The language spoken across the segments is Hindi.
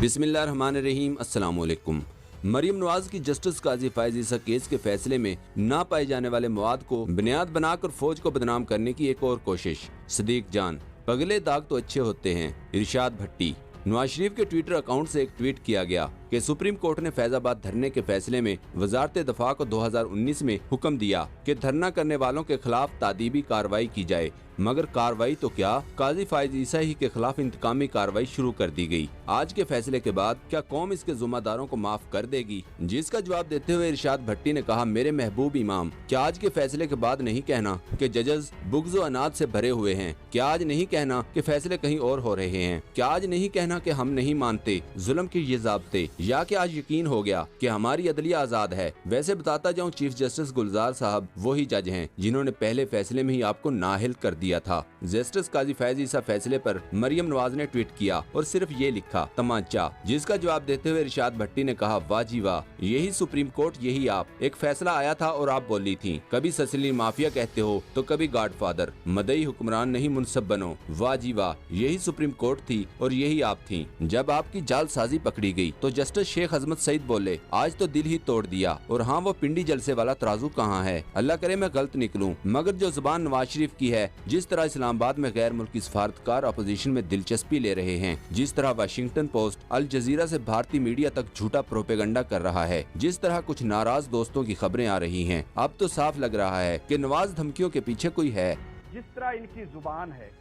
बिस्मिल्लाहिर्रहमानिर्रहीम। अस्सलामुअलैकुम। मरियम नवाज की जस्टिस काजी फायज ईसा केस के फैसले में ना पाए जाने वाले मवाद को बुनियाद बनाकर फौज को बदनाम करने की एक और कोशिश। सदीक जान, पगले दाग तो अच्छे होते हैं। इरशाद भट्टी। नवाज शरीफ के ट्विटर अकाउंट से एक ट्वीट किया गया कि सुप्रीम कोर्ट ने फैजाबाद धरने के फैसले में वजारत दफा को 2019 में हुक्म दिया कि धरना करने वालों के खिलाफ तादीबी कार्रवाई की जाए, मगर कार्रवाई तो क्या, काजी फायज ईसा ही के खिलाफ इंतकामी कार्रवाई शुरू कर दी गई। आज के फैसले के बाद क्या कौम इसके जुम्मेदारों को माफ कर देगी? जिसका जवाब देते हुए इरशाद भट्टी ने कहा, मेरे महबूब इमाम, क्या आज के फैसले के बाद नहीं कहना कि जजेस बुग़्ज़ व अनाद से भरे हुए हैं? क्या आज नहीं कहना कि फैसले कहीं और हो रहे हैं? क्या आज नहीं कहना कि हम नहीं मानते जुल्म के ये ज़ाब्ते, या कि आज यकीन हो गया कि हमारी अदलिया आजाद है? वैसे बताता जाऊं, चीफ जस्टिस गुलजार साहब वही जज हैं जिन्होंने पहले फैसले में ही आपको नाअहल कर दिया था। जस्टिस काजी फायज ईसा फैसले पर मरियम नवाज ने ट्वीट किया और सिर्फ ये लिखा, तमाचा। जिसका जवाब देते हुए इरशाद भट्टी ने कहा, वाह जी वाह, यही सुप्रीम कोर्ट, यही आप। एक फैसला आया था और आप बोली थी, कभी ससिली माफिया कहते हो तो कभी गॉडफादर, मदई हुक्मरान नहीं मुनसब बनो। वाह जी वाह, यही सुप्रीम कोर्ट थी और यही आप थी। जब आपकी जालसाजी पकड़ी गई तो जस्टिस शेख अजमत सईद बोले, आज तो दिल ही तोड़ दिया। और हाँ, वो पिंडी जलसे वाला तराजू कहाँ है? अल्लाह करे मैं गलत निकलूं, मगर जो जुबान नवाज शरीफ की है, जिस तरह इस्लामाबाद में गैर मुल्की सफारतकार अपोजिशन में दिलचस्पी ले रहे हैं, जिस तरह वाशिंगटन पोस्ट अल जजीरा से भारतीय मीडिया तक झूठा प्रोपेगेंडा कर रहा है, जिस तरह कुछ नाराज दोस्तों की खबरें आ रही हैं, अब तो साफ लग रहा है कि नवाज धमकियों के पीछे कोई है। जिस तरह इनकी जुबान है,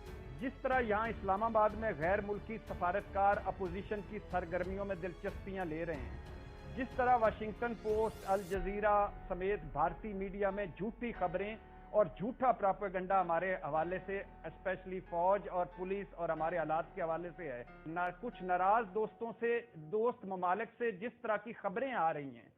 जिस तरह यहाँ इस्लामाबाद में गैर मुल्की सफारतकार अपोजिशन की सरगर्मियों में दिलचस्पियाँ ले रहे हैं, जिस तरह वाशिंगटन पोस्ट, अल जजीरा समेत भारतीय मीडिया में झूठी खबरें और झूठा प्रोपेगेंडा हमारे हवाले से, स्पेशली फौज और पुलिस और हमारे हालात के हवाले से है, कुछ नाराज दोस्तों से, दोस्त ममालिक से जिस तरह की खबरें आ रही हैं,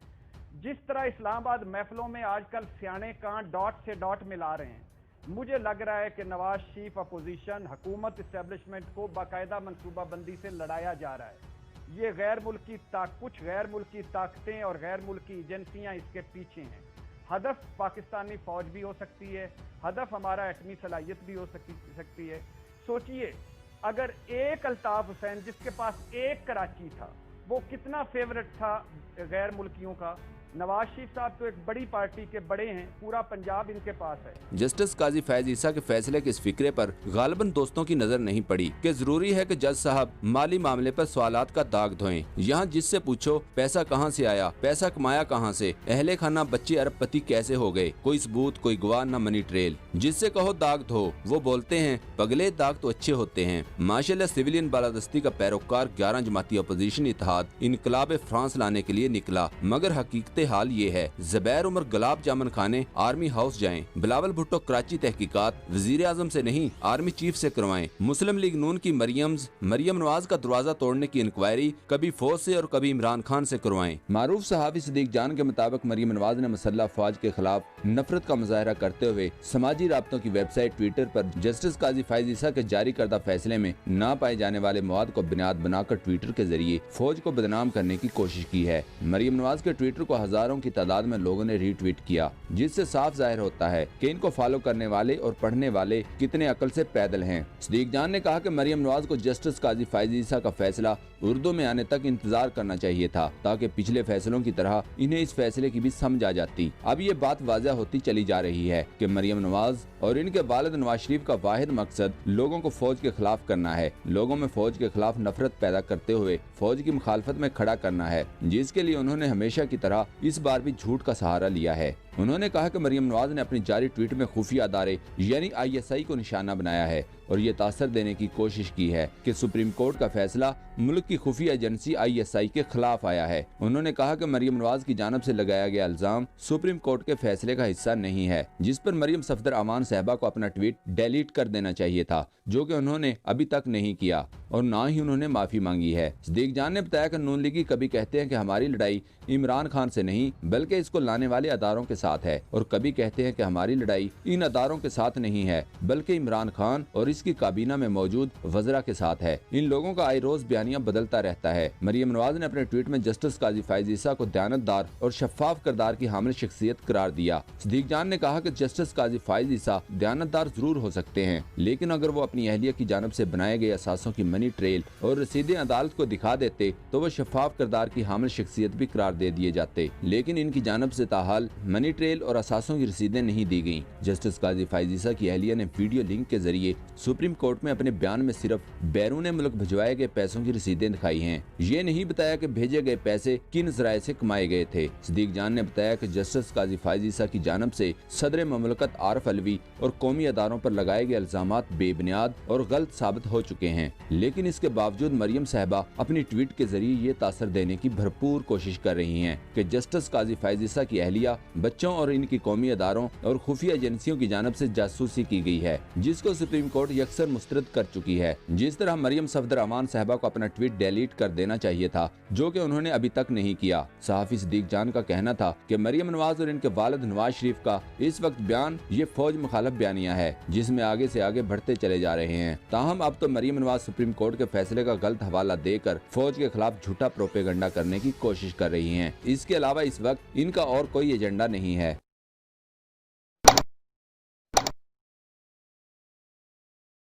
जिस तरह इस्लामाबाद महफिलों में आजकल सियाने कान डॉट से डॉट मिला रहे हैं, मुझे लग रहा है कि नवाज शरीफ अपोजिशन हुकूमत इस्टेब्लिशमेंट को बाकायदा मनसूबाबंदी से लड़ाया जा रहा है। ये कुछ गैर मुल्की ताकतें और गैर मुल्की एजेंसियां इसके पीछे हैं। हदफ पाकिस्तानी फौज भी हो सकती है, हदफ हमारा एटमी सलाहियत भी हो सकती है। सोचिए, अगर एक अल्ताफ हुसैन जिसके पास एक कराची था, वो कितना फेवरेट था गैर मुल्कियों का। नवाज शरीफ साहब तो एक बड़ी पार्टी के बड़े हैं, पूरा पंजाब इनके पास है। जस्टिस काजी फायज ईसा के फैसले के इस फिक्रे पर गालिबन दोस्तों की नजर नहीं पड़ी कि जरूरी है कि जज साहब माली मामले पर सवालात का दाग धोएं। यहाँ जिससे पूछो पैसा कहाँ से आया, पैसा कमाया कहाँ से, अहले खाना बच्चे अरबपति कैसे हो गए, कोई सबूत, कोई गवाह, न मनी ट्रेल। जिससे कहो दाग धो, वो बोलते हैं पगले दाग तो अच्छे होते हैं। माशाल्लाह सिविलियन बालादस्ती का पैरोकार 11 जमाती अपोजिशन इत्तेहाद इनकलाब फ्रांस लाने के लिए निकला, मगर हकीकत हाल ये है, ज़ुबैर उमर गुलाब जामुन खाने आर्मी हाउस जाएं, बिलावल भुट्टो कराची तहकीकात वजीर आजम से नहीं आर्मी चीफ से करवाएं, मुस्लिम लीग नून की मरियम नवाज का दरवाजा तोड़ने की इंक्वायरी कभी फौज से और कभी इमरान खान से करवाएं। मारूफ सहाफी सदीक जान के मुताबिक मरियम नवाज ने मुसल्लह फौज के खिलाफ नफरत का मुजाहरा करते हुए समाजी राब्तों की वेबसाइट ट्विटर पर जस्टिस काजी फायज ईसा के जारी करदा फैसले में ना पाए जाने वाले मवाद को बुनियाद बनाकर ट्विटर के जरिए फौज को बदनाम करने की कोशिश की है। मरियम नवाज के ट्विटर को हजारों की तादाद में लोगों ने रीट्वीट किया, जिससे साफ जाहिर होता है कि इनको फॉलो करने वाले और पढ़ने वाले कितने अकल से पैदल हैं। सदीक जान ने कहा कि मरियम नवाज को जस्टिस काजी फायज ईसा का फैसला उर्दू में आने तक इंतजार करना चाहिए था, ताकि पिछले फैसलों की तरह इन्हें इस फैसले की भी समझ आ जाती। अब ये बात वाज़ह होती चली जा रही है कि मरियम नवाज और इनके वालिद नवाज शरीफ का वाहिद मकसद लोगों को फौज के खिलाफ करना है, लोगों में फौज के खिलाफ नफरत पैदा करते हुए फौज की मुखालफत में खड़ा करना है, जिसके लिए उन्होंने हमेशा की तरह इस बार भी झूठ का सहारा लिया है। उन्होंने कहा कि मरियम नवाज ने अपनी जारी ट्वीट में खुफिया अदारे यानी ISI को निशाना बनाया है और ये तासर देने की कोशिश की है कि सुप्रीम कोर्ट का फैसला मुल्क की खुफिया एजेंसी ISI के खिलाफ आया है। उन्होंने कहा कि मरियम नवाज की जानब से लगाया गया इल्जाम सुप्रीम कोर्ट के फैसले का हिस्सा नहीं है, जिस पर मरियम सफदर अमान साहबा को अपना ट्वीट डिलीट कर देना चाहिए था, जो कि उन्होंने अभी तक नहीं किया और न ही उन्होंने माफी मांगी है। सदीक जान ने बताया कि नून लीगी कभी कहते हैं कि हमारी लड़ाई इमरान खान से नहीं बल्कि इसको लाने वाले अदारों के साथ है, और कभी कहते हैं कि हमारी लड़ाई इन अदारों के साथ नहीं है बल्कि इमरान खान और इसकी काबीना में मौजूद वज़रा के साथ है। इन लोगों का आई रोज बयानिया बदलता रहता है। मरियम नवाज ने अपने ट्वीट में जस्टिस काजी फायज ईसा को दयानतदार और शफाफ किरदार की हामिल शख्सियत करार दिया। सदीक जान ने कहा कि जस्टिस काजी फायज ईसा दयानतदार जरूर हो सकते हैं, लेकिन अगर वो अपनी अहलिया की जानब से बनाए गए असासों की मनी ट्रेल और रसीदें अदालत को दिखा देते तो वो शफाफ किरदार की हामिल शख्सियत भी करार दे दिए जाते, लेकिन इनकी जानब से ताहाल मनी ट्रेल और असासों की रसीदें नहीं दी गयी। जस्टिस काजी फायज ईसा की अहलिया ने वीडियो लिंक के जरिए सुप्रीम कोर्ट में अपने बयान में सिर्फ बैरून मुल्क भिजवाए गए पैसों की रसीदें दिखाई हैं। ये नहीं बताया कि भेजे गए पैसे किन जराये से कमाए गए थे। सिद्दीक जान ने बताया कि जस्टिस काजी फायज ईसा की जानब से सदर ममलकत आरिफ अलवी और कौमी अदारों पर लगाए गए इल्जामात बेबुनियाद और गलत साबित हो चुके हैं, लेकिन इसके बावजूद मरियम साहिबा अपनी ट्वीट के जरिए ये तासर देने की भरपूर कोशिश कर रही हैं कि जस्टिस काजी फायज ईसा की अहलिया बच्चों और इनकी कौमी अदारों और खुफिया एजेंसियों की जानब से जासूसी की गई है, जिसको सुप्रीम कोर्ट यकसर मुस्तरद कर चुकी है। जिस तरह मरियम सफदर अमान साहिबा को अपना ट्वीट डिलीट कर देना चाहिए था, जो कि उन्होंने अभी तक नहीं किया। सहाफी सिद्दीक जान का कहना था कि मरियम नवाज और इनके वालिद नवाज शरीफ का इस वक्त बयान ये फौज मुखालफ बयानिया है, जिसमें आगे से आगे बढ़ते चले जा रहे हैं। ताहम अब तो मरियम नवाज सुप्रीम कोर्ट के फैसले का गलत हवाला देकर फौज के खिलाफ झूठा प्रोपेगेंडा करने की कोशिश कर रही हैं। इसके अलावा इस वक्त इनका और कोई एजेंडा नहीं है।